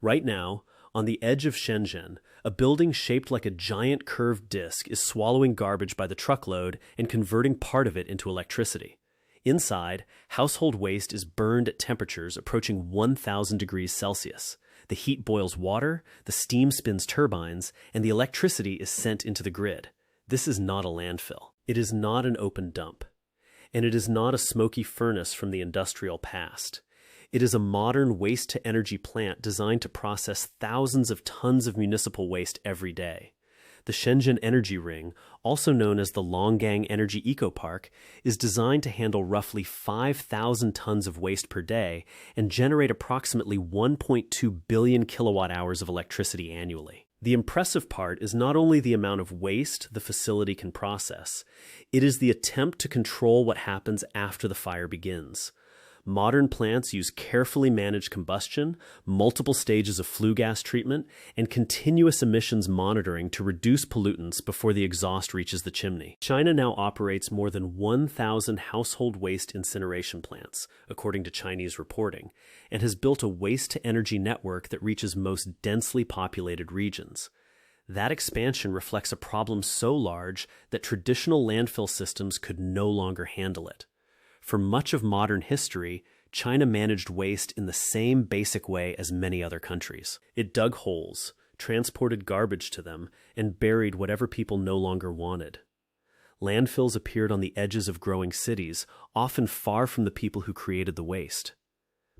Right now, on the edge of Shenzhen, a building shaped like a giant curved disc is swallowing garbage by the truckload and converting part of it into electricity. Inside, household waste is burned at temperatures approaching 1,000 degrees Celsius. The heat boils water, the steam spins turbines, and the electricity is sent into the grid. This is not a landfill. It is not an open dump. And it is not a smoky furnace from the industrial past. It is a modern waste-to-energy plant designed to process thousands of tons of municipal waste every day. The Shenzhen Energy Ring, also known as the Longgang Energy Eco Park, is designed to handle roughly 5,000 tons of waste per day and generate approximately 1.2 billion kilowatt-hours of electricity annually. The impressive part is not only the amount of waste the facility can process, it is the attempt to control what happens after the fire begins. Modern plants use carefully managed combustion, multiple stages of flue gas treatment, and continuous emissions monitoring to reduce pollutants before the exhaust reaches the chimney. China now operates more than 1,000 household waste incineration plants, according to Chinese reporting, and has built a waste-to-energy network that reaches most densely populated regions. That expansion reflects a problem so large that traditional landfill systems could no longer handle it. For much of modern history, China managed waste in the same basic way as many other countries. It dug holes, transported garbage to them, and buried whatever people no longer wanted. Landfills appeared on the edges of growing cities, often far from the people who created the waste.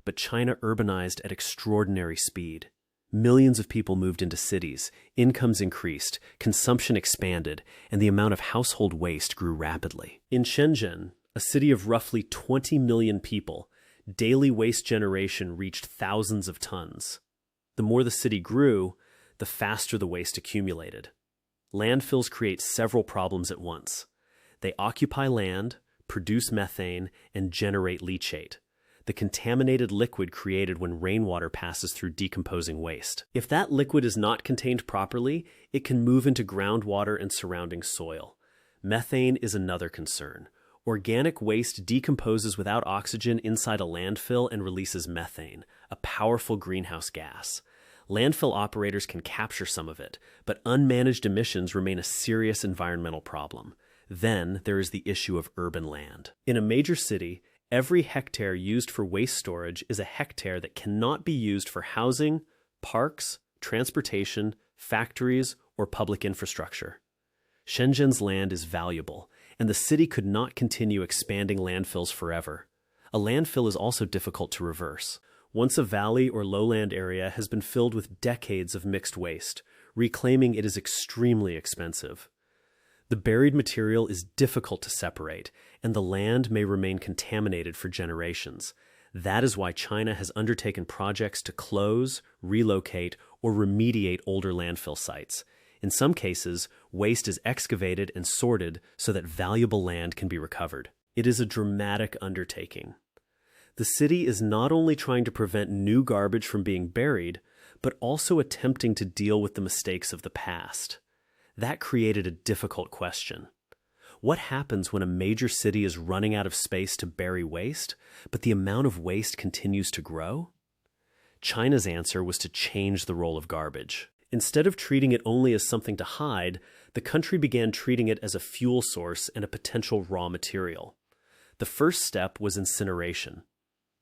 But China urbanized at extraordinary speed. Millions of people moved into cities, incomes increased, consumption expanded, and the amount of household waste grew rapidly. In Shenzhen, a city of roughly 20 million people, daily waste generation reached thousands of tons. The more the city grew, the faster the waste accumulated. Landfills create several problems at once. They occupy land, produce methane, and generate leachate, the contaminated liquid created when rainwater passes through decomposing waste. If that liquid is not contained properly, it can move into groundwater and surrounding soil. Methane is another concern. Organic waste decomposes without oxygen inside a landfill and releases methane, a powerful greenhouse gas. Landfill operators can capture some of it, but unmanaged emissions remain a serious environmental problem. Then there is the issue of urban land. In a major city, every hectare used for waste storage is a hectare that cannot be used for housing, parks, transportation, factories, or public infrastructure. Shenzhen's land is valuable, and the city could not continue expanding landfills forever. A landfill is also difficult to reverse. Once a valley or lowland area has been filled with decades of mixed waste, reclaiming it is extremely expensive. The buried material is difficult to separate, and the land may remain contaminated for generations. That is why China has undertaken projects to close, relocate, or remediate older landfill sites. In some cases, waste is excavated and sorted so that valuable land can be recovered. It is a dramatic undertaking. The city is not only trying to prevent new garbage from being buried, but also attempting to deal with the mistakes of the past. That created a difficult question. What happens when a major city is running out of space to bury waste, but the amount of waste continues to grow? China's answer was to change the role of garbage. Instead of treating it only as something to hide, the country began treating it as a fuel source and a potential raw material. The first step was incineration.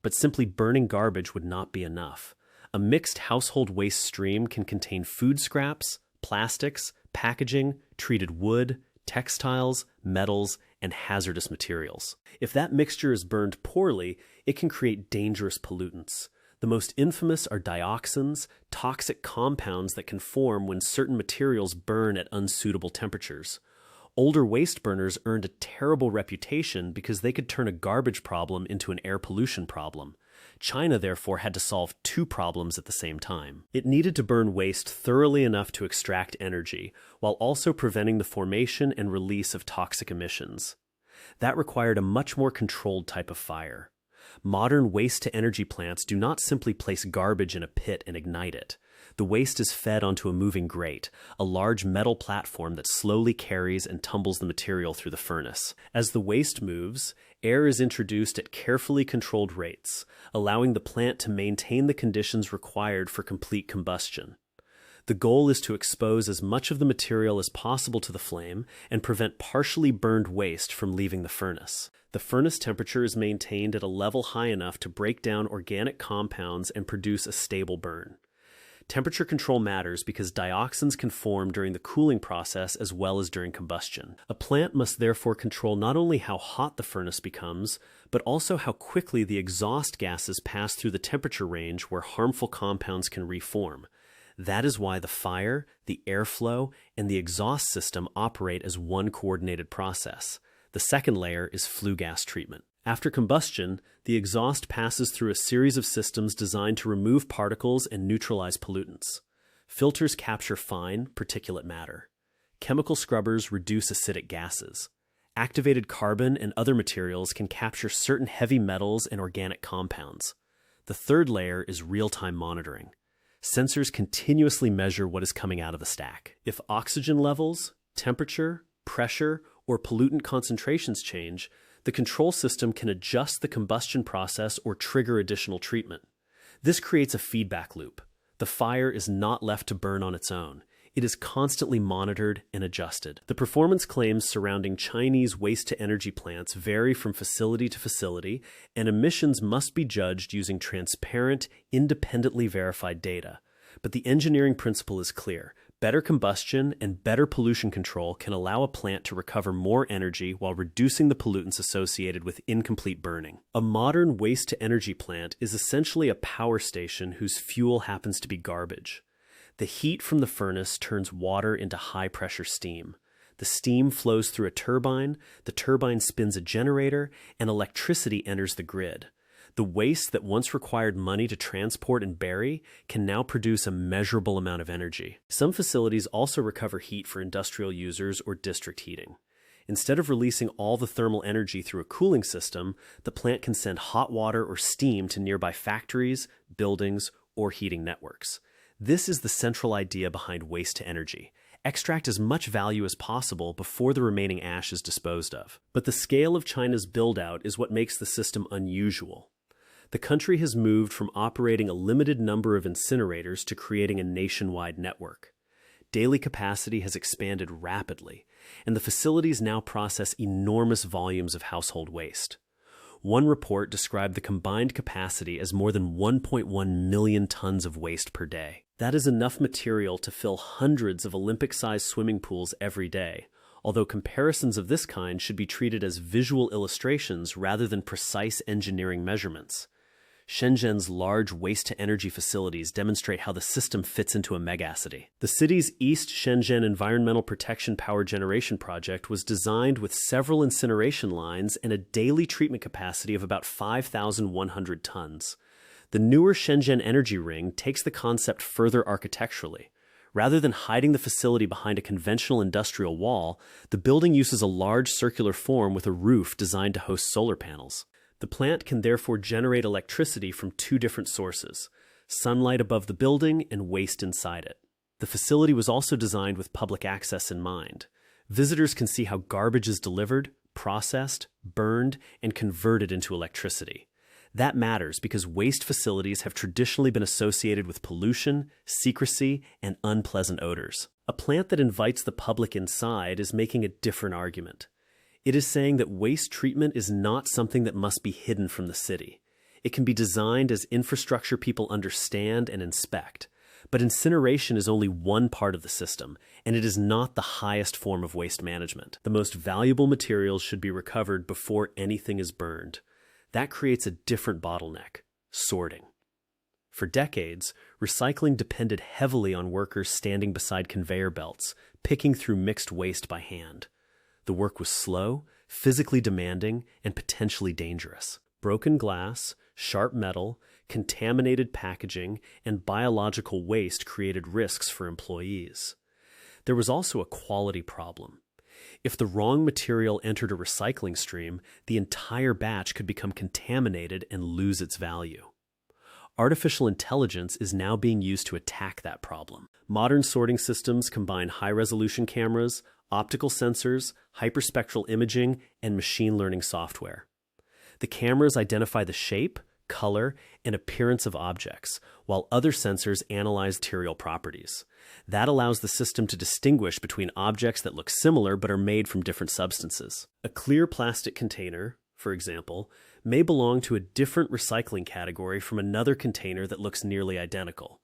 But simply burning garbage would not be enough. A mixed household waste stream can contain food scraps, plastics, packaging, treated wood, textiles, metals, and hazardous materials. If that mixture is burned poorly, it can create dangerous pollutants. The most infamous are dioxins, toxic compounds that can form when certain materials burn at unsuitable temperatures. Older waste burners earned a terrible reputation because they could turn a garbage problem into an air pollution problem. China, therefore, had to solve two problems at the same time. It needed to burn waste thoroughly enough to extract energy, while also preventing the formation and release of toxic emissions. That required a much more controlled type of fire. Modern waste-to-energy plants do not simply place garbage in a pit and ignite it. The waste is fed onto a moving grate, a large metal platform that slowly carries and tumbles the material through the furnace. As the waste moves, air is introduced at carefully controlled rates, allowing the plant to maintain the conditions required for complete combustion. The goal is to expose as much of the material as possible to the flame and prevent partially burned waste from leaving the furnace. The furnace temperature is maintained at a level high enough to break down organic compounds and produce a stable burn. Temperature control matters because dioxins can form during the cooling process as well as during combustion. A plant must therefore control not only how hot the furnace becomes, but also how quickly the exhaust gases pass through the temperature range where harmful compounds can reform. That is why the fire, the airflow, and the exhaust system operate as one coordinated process. The second layer is flue gas treatment. After combustion, the exhaust passes through a series of systems designed to remove particles and neutralize pollutants. Filters capture fine, particulate matter. Chemical scrubbers reduce acidic gases. Activated carbon and other materials can capture certain heavy metals and organic compounds. The third layer is real-time monitoring. Sensors continuously measure what is coming out of the stack. If oxygen levels, temperature, pressure, or pollutant concentrations change, the control system can adjust the combustion process or trigger additional treatment. This creates a feedback loop. The fire is not left to burn on its own. It is constantly monitored and adjusted. The performance claims surrounding Chinese waste-to-energy plants vary from facility to facility, and emissions must be judged using transparent, independently verified data. But the engineering principle is clear. Better combustion and better pollution control can allow a plant to recover more energy while reducing the pollutants associated with incomplete burning. A modern waste-to-energy plant is essentially a power station whose fuel happens to be garbage. The heat from the furnace turns water into high-pressure steam. The steam flows through a turbine, the turbine spins a generator, and electricity enters the grid. The waste that once required money to transport and bury can now produce a measurable amount of energy. Some facilities also recover heat for industrial users or district heating. Instead of releasing all the thermal energy through a cooling system, the plant can send hot water or steam to nearby factories, buildings, or heating networks. This is the central idea behind waste to energy. Extract as much value as possible before the remaining ash is disposed of. But the scale of China's build-out is what makes the system unusual. The country has moved from operating a limited number of incinerators to creating a nationwide network. Daily capacity has expanded rapidly, and the facilities now process enormous volumes of household waste. One report described the combined capacity as more than 1.1 million tons of waste per day. That is enough material to fill hundreds of Olympic-sized swimming pools every day, although comparisons of this kind should be treated as visual illustrations rather than precise engineering measurements. Shenzhen's large waste-to-energy facilities demonstrate how the system fits into a megacity. The city's East Shenzhen Environmental Protection Power Generation Project was designed with several incineration lines and a daily treatment capacity of about 5,100 tons. The newer Shenzhen Energy Ring takes the concept further architecturally. Rather than hiding the facility behind a conventional industrial wall, the building uses a large circular form with a roof designed to host solar panels. The plant can therefore generate electricity from two different sources: sunlight above the building and waste inside it. The facility was also designed with public access in mind. Visitors can see how garbage is delivered, processed, burned, and converted into electricity. That matters because waste facilities have traditionally been associated with pollution, secrecy, and unpleasant odors. A plant that invites the public inside is making a different argument. It is saying that waste treatment is not something that must be hidden from the city. It can be designed as infrastructure people understand and inspect. But incineration is only one part of the system, and it is not the highest form of waste management. The most valuable materials should be recovered before anything is burned. That creates a different bottleneck: sorting. For decades, recycling depended heavily on workers standing beside conveyor belts, picking through mixed waste by hand. The work was slow, physically demanding, and potentially dangerous. Broken glass, sharp metal, contaminated packaging, and biological waste created risks for employees. There was also a quality problem. If the wrong material entered a recycling stream, the entire batch could become contaminated and lose its value. Artificial intelligence is now being used to attack that problem. Modern sorting systems combine high-resolution cameras, optical sensors, hyperspectral imaging, and machine learning software. The cameras identify the shape, color, and appearance of objects, while other sensors analyze material properties. That allows the system to distinguish between objects that look similar but are made from different substances. A clear plastic container, for example, may belong to a different recycling category from another container that looks nearly identical.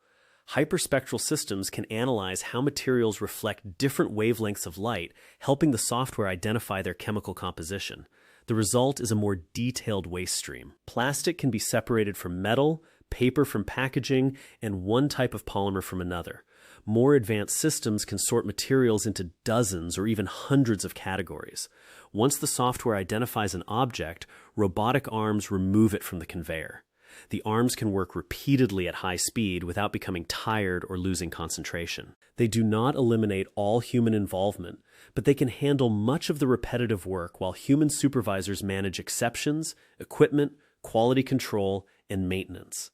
Hyperspectral systems can analyze how materials reflect different wavelengths of light, helping the software identify their chemical composition. The result is a more detailed waste stream. Plastic can be separated from metal, paper from packaging, and one type of polymer from another. More advanced systems can sort materials into dozens or even hundreds of categories. Once the software identifies an object, robotic arms remove it from the conveyor. The arms can work repeatedly at high speed without becoming tired or losing concentration. They do not eliminate all human involvement, but they can handle much of the repetitive work while human supervisors manage exceptions, equipment, quality control, and maintenance.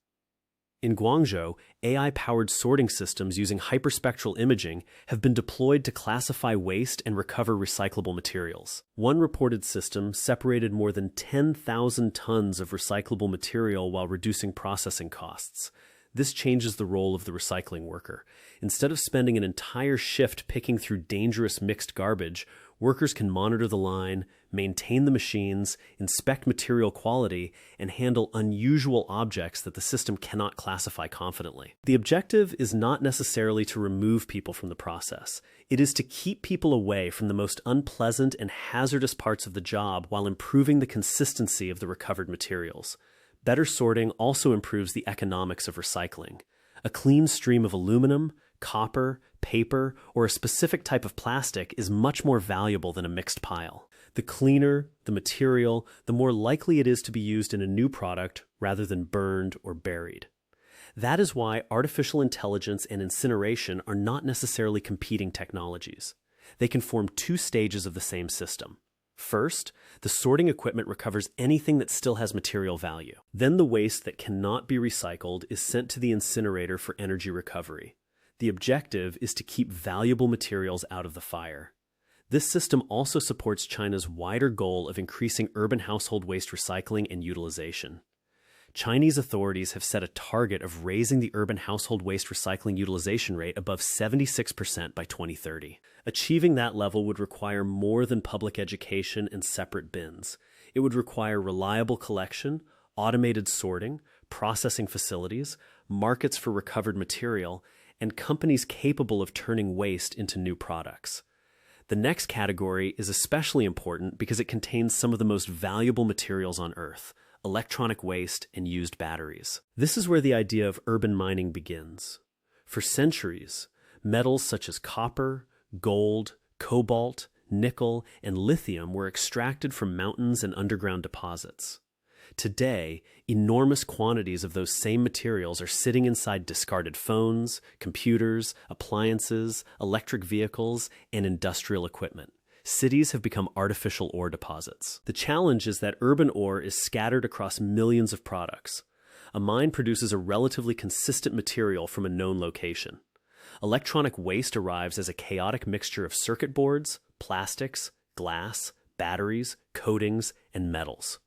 In Guangzhou, AI-powered sorting systems using hyperspectral imaging have been deployed to classify waste and recover recyclable materials. One reported system separated more than 10,000 tons of recyclable material while reducing processing costs. This changes the role of the recycling worker. Instead of spending an entire shift picking through dangerous mixed garbage, workers can monitor the line, maintain the machines, inspect material quality, and handle unusual objects that the system cannot classify confidently. The objective is not necessarily to remove people from the process. It is to keep people away from the most unpleasant and hazardous parts of the job while improving the consistency of the recovered materials. Better sorting also improves the economics of recycling. A clean stream of aluminum, copper, paper, or a specific type of plastic is much more valuable than a mixed pile. The cleaner the material, the more likely it is to be used in a new product rather than burned or buried. That is why artificial intelligence and incineration are not necessarily competing technologies. They can form two stages of the same system. First, the sorting equipment recovers anything that still has material value. Then the waste that cannot be recycled is sent to the incinerator for energy recovery. The objective is to keep valuable materials out of the fire. This system also supports China's wider goal of increasing urban household waste recycling and utilization. Chinese authorities have set a target of raising the urban household waste recycling utilization rate above 76% by 2030. Achieving that level would require more than public education and separate bins. It would require reliable collection, automated sorting, processing facilities, markets for recovered material, and companies capable of turning waste into new products. The next category is especially important because it contains some of the most valuable materials on Earth: electronic waste and used batteries. This is where the idea of urban mining begins. For centuries, metals such as copper, gold, cobalt, nickel, and lithium were extracted from mountains and underground deposits. Today, enormous quantities of those same materials are sitting inside discarded phones, computers, appliances, electric vehicles, and industrial equipment. Cities have become artificial ore deposits. The challenge is that urban ore is scattered across millions of products. A mine produces a relatively consistent material from a known location. Electronic waste arrives as a chaotic mixture of circuit boards, plastics, glass, batteries, coatings, and metals.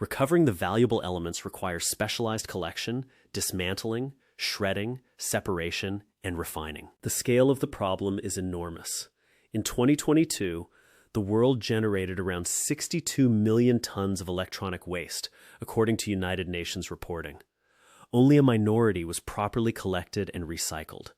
Recovering the valuable elements requires specialized collection, dismantling, shredding, separation, and refining. The scale of the problem is enormous. In 2022, the world generated around 62 million tons of electronic waste, according to United Nations reporting. Only a minority was properly collected and recycled.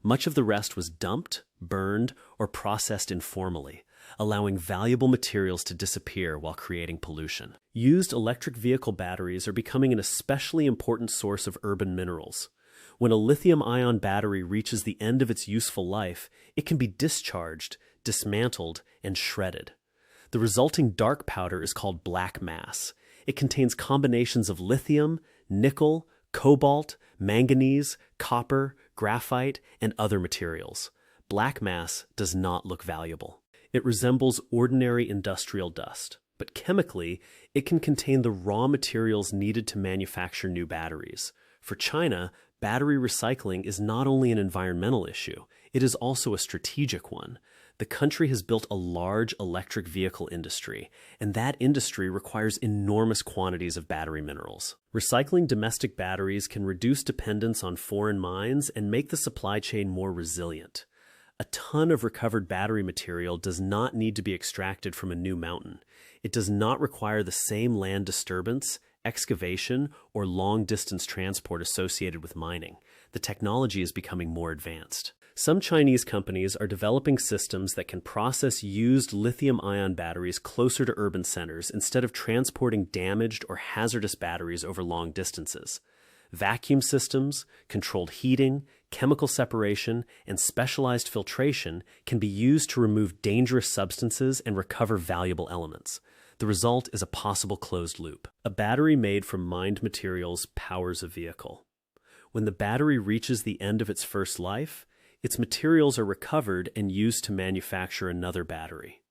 Much of the rest was dumped, burned, or processed informally, allowing valuable materials to disappear while creating pollution. Used electric vehicle batteries are becoming an especially important source of urban minerals. When a lithium-ion battery reaches the end of its useful life, it can be discharged, dismantled, and shredded. The resulting dark powder is called black mass. It contains combinations of lithium, nickel, cobalt, manganese, copper, graphite, and other materials. Black mass does not look valuable. It resembles ordinary industrial dust, but chemically, it can contain the raw materials needed to manufacture new batteries. For China, battery recycling is not only an environmental issue, it is also a strategic one. The country has built a large electric vehicle industry, and that industry requires enormous quantities of battery minerals. Recycling domestic batteries can reduce dependence on foreign mines and make the supply chain more resilient. A ton of recovered battery material does not need to be extracted from a new mountain. It does not require the same land disturbance, excavation, or long-distance transport associated with mining. The technology is becoming more advanced. Some Chinese companies are developing systems that can process used lithium-ion batteries closer to urban centers instead of transporting damaged or hazardous batteries over long distances. Vacuum systems, controlled heating, chemical separation, and specialized filtration can be used to remove dangerous substances and recover valuable elements. The result is a possible closed loop. A battery made from mined materials powers a vehicle. When the battery reaches the end of its first life, its materials are recovered and used to manufacture another battery.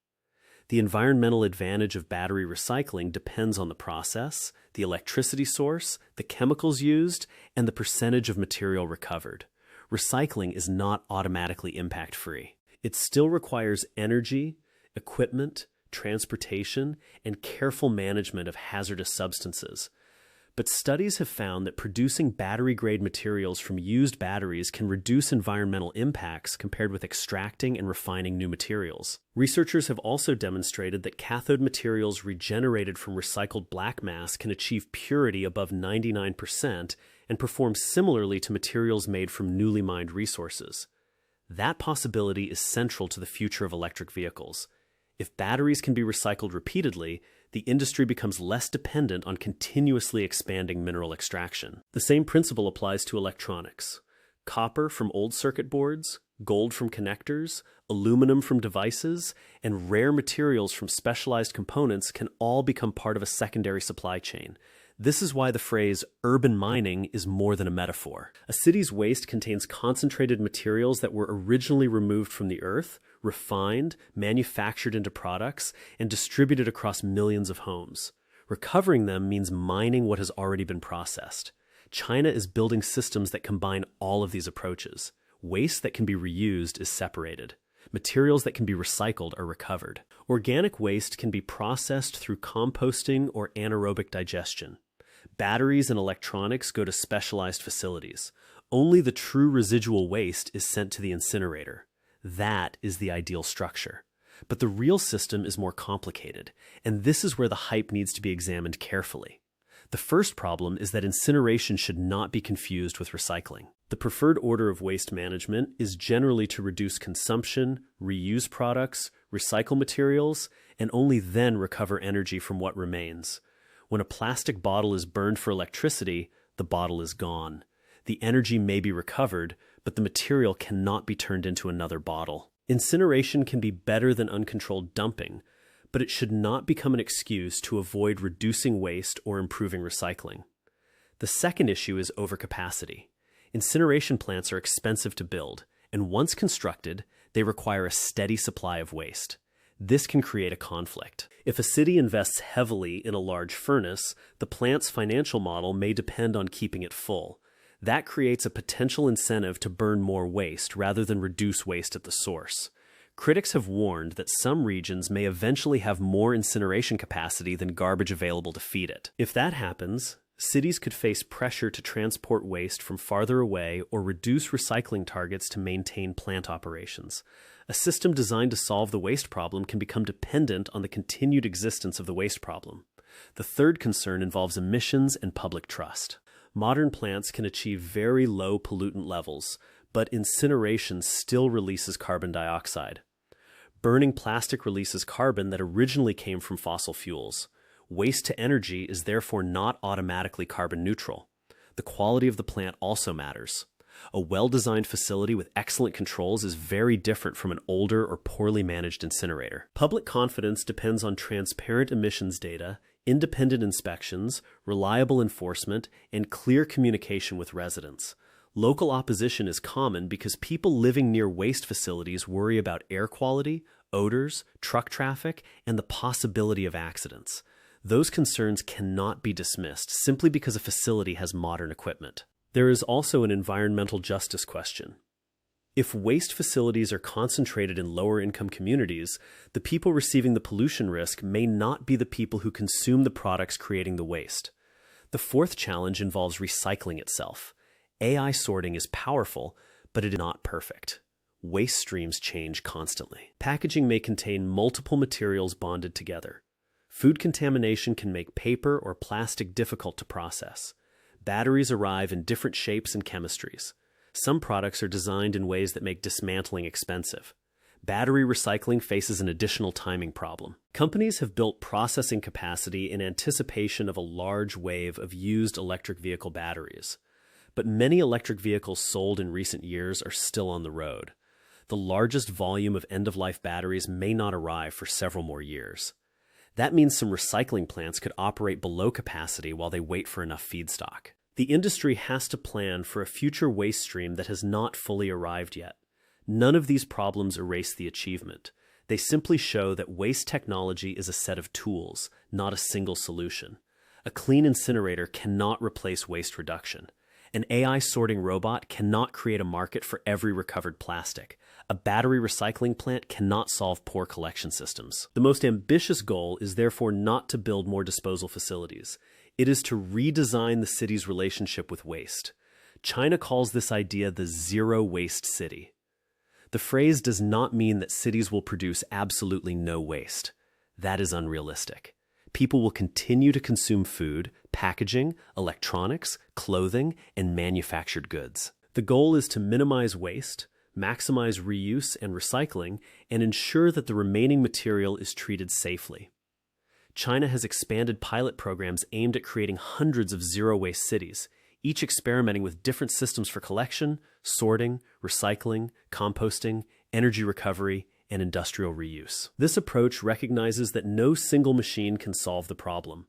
The environmental advantage of battery recycling depends on the process, the electricity source, the chemicals used, and the percentage of material recovered. Recycling is not automatically impact-free. It still requires energy, equipment, transportation, and careful management of hazardous substances. But studies have found that producing battery-grade materials from used batteries can reduce environmental impacts compared with extracting and refining new materials. Researchers have also demonstrated that cathode materials regenerated from recycled black mass can achieve purity above 99% and perform similarly to materials made from newly mined resources. That possibility is central to the future of electric vehicles. If batteries can be recycled repeatedly, the industry becomes less dependent on continuously expanding mineral extraction. The same principle applies to electronics. Copper from old circuit boards, gold from connectors, aluminum from devices, and rare materials from specialized components can all become part of a secondary supply chain. This is why the phrase urban mining is more than a metaphor. A city's waste contains concentrated materials that were originally removed from the earth, refined, manufactured into products, and distributed across millions of homes. Recovering them means mining what has already been processed. China is building systems that combine all of these approaches. Waste that can be reused is separated. Materials that can be recycled are recovered. Organic waste can be processed through composting or anaerobic digestion. Batteries and electronics go to specialized facilities. Only the true residual waste is sent to the incinerator. That is the ideal structure. But the real system is more complicated, and this is where the hype needs to be examined carefully. The first problem is that incineration should not be confused with recycling. The preferred order of waste management is generally to reduce consumption, reuse products, recycle materials, and only then recover energy from what remains. When a plastic bottle is burned for electricity, the bottle is gone. The energy may be recovered, but the material cannot be turned into another bottle. Incineration can be better than uncontrolled dumping, but it should not become an excuse to avoid reducing waste or improving recycling. The second issue is overcapacity. Incineration plants are expensive to build, and once constructed, they require a steady supply of waste. This can create a conflict. If a city invests heavily in a large furnace, the plant's financial model may depend on keeping it full. That creates a potential incentive to burn more waste rather than reduce waste at the source. Critics have warned that some regions may eventually have more incineration capacity than garbage available to feed it. If that happens, cities could face pressure to transport waste from farther away or reduce recycling targets to maintain plant operations. A system designed to solve the waste problem can become dependent on the continued existence of the waste problem. The third concern involves emissions and public trust. Modern plants can achieve very low pollutant levels, but incineration still releases carbon dioxide. Burning plastic releases carbon that originally came from fossil fuels. Waste to energy is therefore not automatically carbon neutral. The quality of the plant also matters. A well-designed facility with excellent controls is very different from an older or poorly managed incinerator. Public confidence depends on transparent emissions data, independent inspections, reliable enforcement, and clear communication with residents. Local opposition is common because people living near waste facilities worry about air quality, odors, truck traffic, and the possibility of accidents. Those concerns cannot be dismissed simply because a facility has modern equipment. There is also an environmental justice question. If waste facilities are concentrated in lower-income communities, the people receiving the pollution risk may not be the people who consume the products creating the waste. The fourth challenge involves recycling itself. AI sorting is powerful, but it is not perfect. Waste streams change constantly. Packaging may contain multiple materials bonded together. Food contamination can make paper or plastic difficult to process. Batteries arrive in different shapes and chemistries. Some products are designed in ways that make dismantling expensive. Battery recycling faces an additional timing problem. Companies have built processing capacity in anticipation of a large wave of used electric vehicle batteries. But many electric vehicles sold in recent years are still on the road. The largest volume of end-of-life batteries may not arrive for several more years. That means some recycling plants could operate below capacity while they wait for enough feedstock. The industry has to plan for a future waste stream that has not fully arrived yet. None of these problems erase the achievement. They simply show that waste technology is a set of tools, not a single solution. A clean incinerator cannot replace waste reduction. An AI sorting robot cannot create a market for every recovered plastic. A battery recycling plant cannot solve poor collection systems. The most ambitious goal is therefore not to build more disposal facilities. It is to redesign the city's relationship with waste. China calls this idea the zero waste city. The phrase does not mean that cities will produce absolutely no waste. That is unrealistic. People will continue to consume food, packaging, electronics, clothing, and manufactured goods. The goal is to minimize waste, maximize reuse and recycling, and ensure that the remaining material is treated safely. China has expanded pilot programs aimed at creating hundreds of zero-waste cities, each experimenting with different systems for collection, sorting, recycling, composting, energy recovery, and industrial reuse. This approach recognizes that no single machine can solve the problem.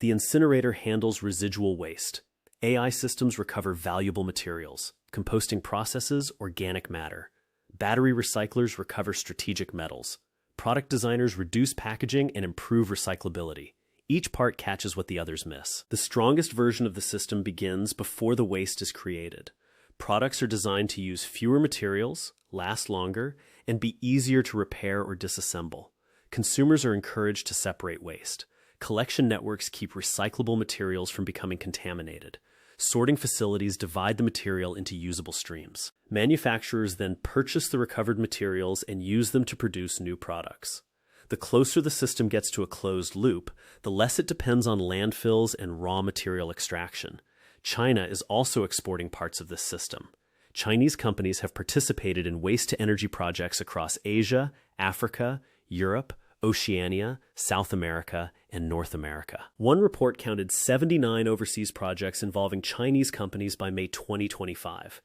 The incinerator handles residual waste. AI systems recover valuable materials. Composting processes organic matter. Battery recyclers recover strategic metals. Product designers reduce packaging and improve recyclability. Each part catches what the others miss. The strongest version of the system begins before the waste is created. Products are designed to use fewer materials, last longer, and be easier to repair or disassemble. Consumers are encouraged to separate waste. Collection networks keep recyclable materials from becoming contaminated. Sorting facilities divide the material into usable streams. Manufacturers then purchase the recovered materials and use them to produce new products. The closer the system gets to a closed loop, the less it depends on landfills and raw material extraction. China is also exporting parts of this system. Chinese companies have participated in waste-to-energy projects across Asia, Africa, Europe, Oceania, South America, and North America. One report counted 79 overseas projects involving Chinese companies by May 2025.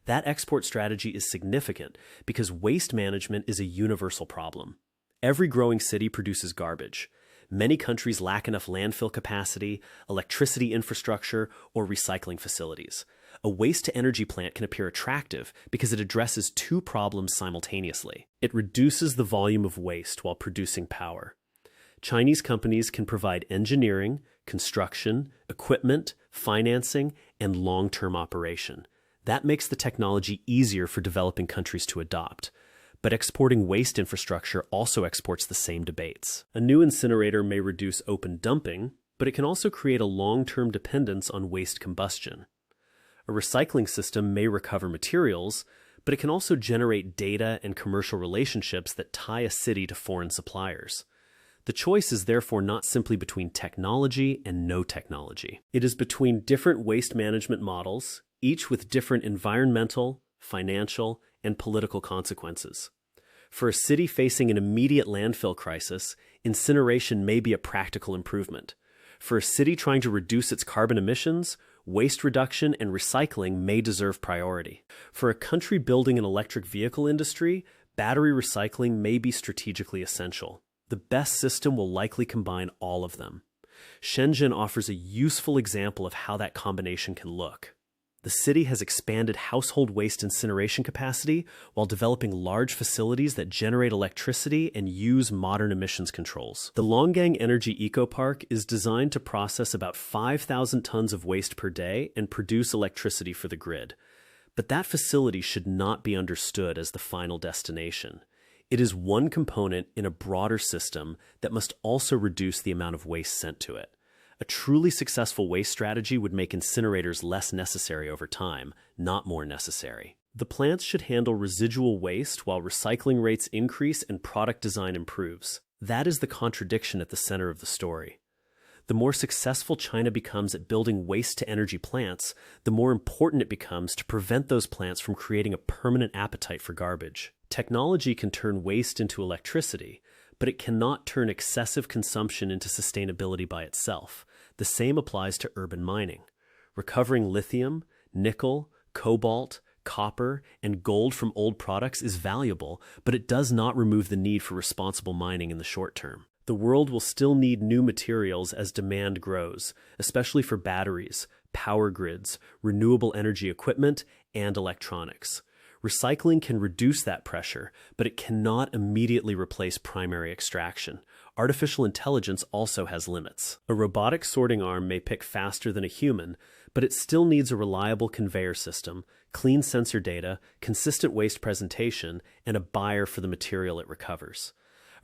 That export strategy is significant because waste management is a universal problem. Every growing city produces garbage. Many countries lack enough landfill capacity, electricity infrastructure, or recycling facilities. A waste-to-energy plant can appear attractive because it addresses two problems simultaneously. It reduces the volume of waste while producing power. Chinese companies can provide engineering, construction, equipment, financing, and long-term operation. That makes the technology easier for developing countries to adopt. But exporting waste infrastructure also exports the same debates. A new incinerator may reduce open dumping, but it can also create a long-term dependence on waste combustion. A recycling system may recover materials, but it can also generate data and commercial relationships that tie a city to foreign suppliers. The choice is therefore not simply between technology and no technology. It is between different waste management models, each with different environmental, financial, and political consequences. For a city facing an immediate landfill crisis, incineration may be a practical improvement. For a city trying to reduce its carbon emissions, waste reduction and recycling may deserve priority. For a country building an electric vehicle industry, battery recycling may be strategically essential. The best system will likely combine all of them. Shenzhen offers a useful example of how that combination can look. The city has expanded household waste incineration capacity while developing large facilities that generate electricity and use modern emissions controls. The Longgang Energy Eco Park is designed to process about 5,000 tons of waste per day and produce electricity for the grid. But that facility should not be understood as the final destination. It is one component in a broader system that must also reduce the amount of waste sent to it. A truly successful waste strategy would make incinerators less necessary over time, not more necessary. The plants should handle residual waste while recycling rates increase and product design improves. That is the contradiction at the center of the story. The more successful China becomes at building waste-to-energy plants, the more important it becomes to prevent those plants from creating a permanent appetite for garbage. Technology can turn waste into electricity, but it cannot turn excessive consumption into sustainability by itself. The same applies to urban mining. Recovering lithium, nickel, cobalt, copper, and gold from old products is valuable, but it does not remove the need for responsible mining in the short term. The world will still need new materials as demand grows, especially for batteries, power grids, renewable energy equipment, and electronics. Recycling can reduce that pressure, but it cannot immediately replace primary extraction. Artificial intelligence also has limits. A robotic sorting arm may pick faster than a human, but it still needs a reliable conveyor system, clean sensor data, consistent waste presentation, and a buyer for the material it recovers.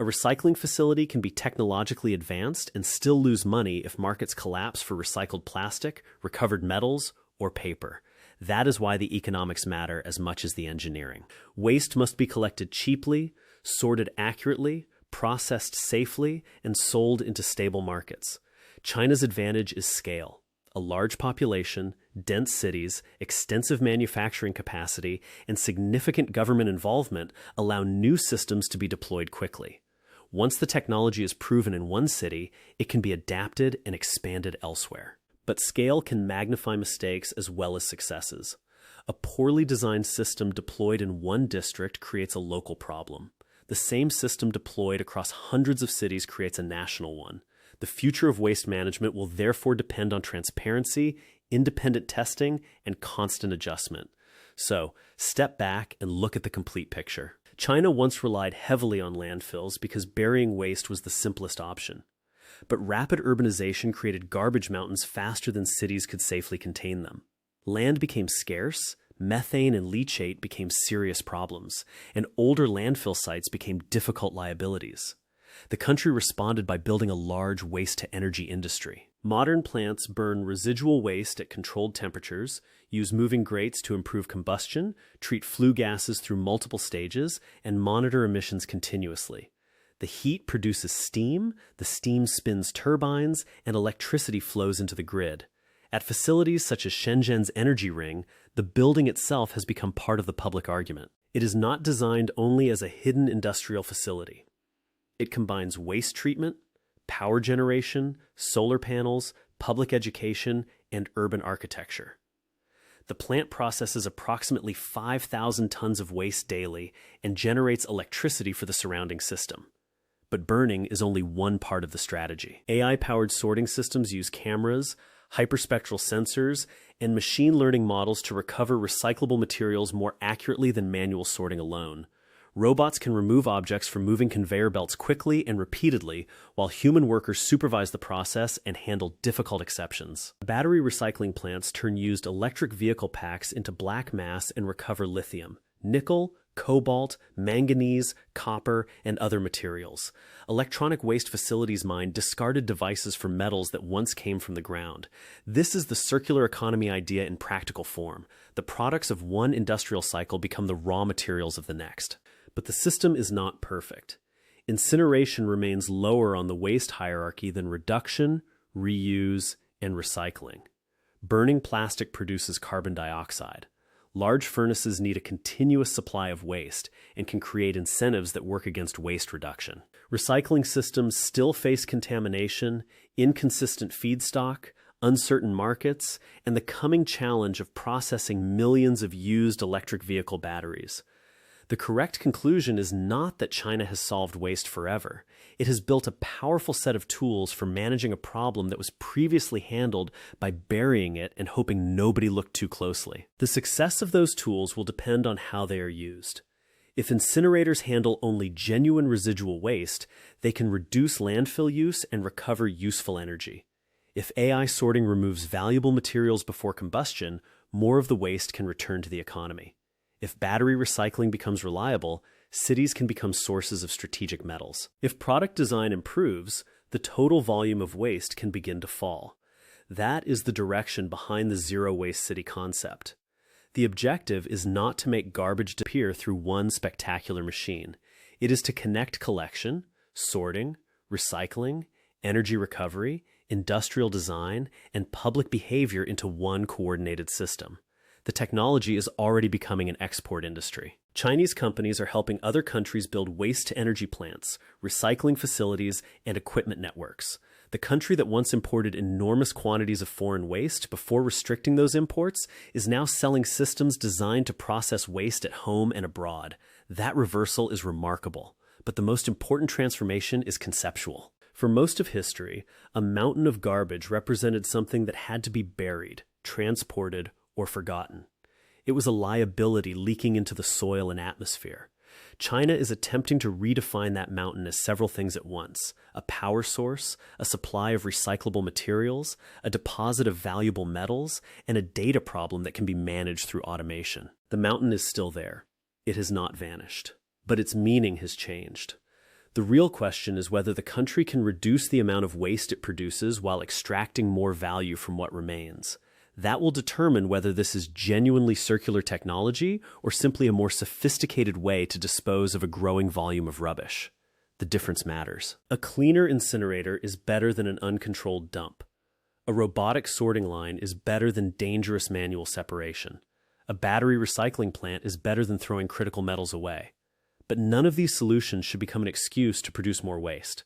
A recycling facility can be technologically advanced and still lose money if markets collapse for recycled plastic, recovered metals, or paper. That is why the economics matter as much as the engineering. Waste must be collected cheaply, sorted accurately, processed safely, and sold into stable markets. China's advantage is scale. A large population, dense cities, extensive manufacturing capacity, and significant government involvement allow new systems to be deployed quickly. Once the technology is proven in one city, it can be adapted and expanded elsewhere. But scale can magnify mistakes as well as successes. A poorly designed system deployed in one district creates a local problem. The same system deployed across hundreds of cities creates a national one. The future of waste management will therefore depend on transparency, independent testing, and constant adjustment. So, step back and look at the complete picture. China once relied heavily on landfills because burying waste was the simplest option. But rapid urbanization created garbage mountains faster than cities could safely contain them. Land became scarce, methane and leachate became serious problems, and older landfill sites became difficult liabilities. The country responded by building a large waste-to-energy industry. Modern plants burn residual waste at controlled temperatures, use moving grates to improve combustion, treat flue gases through multiple stages, and monitor emissions continuously. The heat produces steam, the steam spins turbines, and electricity flows into the grid. At facilities such as Shenzhen's energy ring, the building itself has become part of the public argument. It is not designed only as a hidden industrial facility. It combines waste treatment, power generation, solar panels, public education, and urban architecture. The plant processes approximately 5,000 tons of waste daily and generates electricity for the surrounding system. But burning is only one part of the strategy. AI-powered sorting systems use cameras, hyperspectral sensors, and machine learning models to recover recyclable materials more accurately than manual sorting alone. Robots can remove objects from moving conveyor belts quickly and repeatedly, while human workers supervise the process and handle difficult exceptions. Battery recycling plants turn used electric vehicle packs into black mass and recover lithium, nickel, cobalt, manganese, copper, and other materials. Electronic waste facilities mine discarded devices for metals that once came from the ground. This is the circular economy idea in practical form. The products of one industrial cycle become the raw materials of the next. But the system is not perfect. Incineration remains lower on the waste hierarchy than reduction, reuse, and recycling. Burning plastic produces carbon dioxide. Large furnaces need a continuous supply of waste and can create incentives that work against waste reduction. Recycling systems still face contamination, inconsistent feedstock, uncertain markets, and the coming challenge of processing millions of used electric vehicle batteries. The correct conclusion is not that China has solved waste forever. It has built a powerful set of tools for managing a problem that was previously handled by burying it and hoping nobody looked too closely. The success of those tools will depend on how they are used. If incinerators handle only genuine residual waste, they can reduce landfill use and recover useful energy. If AI sorting removes valuable materials before combustion, more of the waste can return to the economy. If battery recycling becomes reliable, cities can become sources of strategic metals. If product design improves, the total volume of waste can begin to fall. That is the direction behind the zero-waste city concept. The objective is not to make garbage disappear through one spectacular machine. It is to connect collection, sorting, recycling, energy recovery, industrial design, and public behavior into one coordinated system. The technology is already becoming an export industry. Chinese companies are helping other countries build waste-to-energy plants, recycling facilities, and equipment networks. The country that once imported enormous quantities of foreign waste before restricting those imports is now selling systems designed to process waste at home and abroad. That reversal is remarkable, but the most important transformation is conceptual. For most of history, a mountain of garbage represented something that had to be buried, transported, or forgotten. It was a liability leaking into the soil and atmosphere. China is attempting to redefine that mountain as several things at once: a power source, a supply of recyclable materials, a deposit of valuable metals, and a data problem that can be managed through automation. The mountain is still there. It has not vanished, but its meaning has changed. The real question is whether the country can reduce the amount of waste it produces while extracting more value from what remains. That will determine whether this is genuinely circular technology or simply a more sophisticated way to dispose of a growing volume of rubbish. The difference matters. A cleaner incinerator is better than an uncontrolled dump. A robotic sorting line is better than dangerous manual separation. A battery recycling plant is better than throwing critical metals away. But none of these solutions should become an excuse to produce more waste.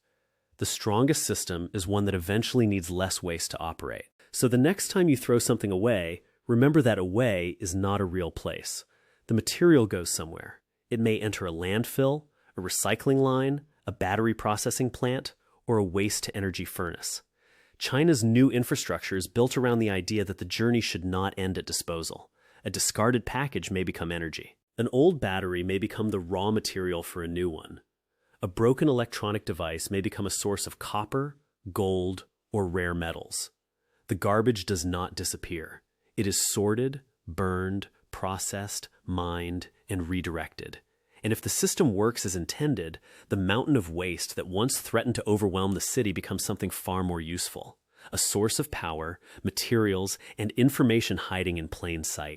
The strongest system is one that eventually needs less waste to operate. So the next time you throw something away, remember that away is not a real place. The material goes somewhere. It may enter a landfill, a recycling line, a battery processing plant, or a waste-to-energy furnace. China's new infrastructure is built around the idea that the journey should not end at disposal. A discarded package may become energy. An old battery may become the raw material for a new one. A broken electronic device may become a source of copper, gold, or rare metals. The garbage does not disappear. It is sorted, burned, processed, mined, and redirected. And if the system works as intended, the mountain of waste that once threatened to overwhelm the city becomes something far more useful. A source of power, materials, and information hiding in plain sight.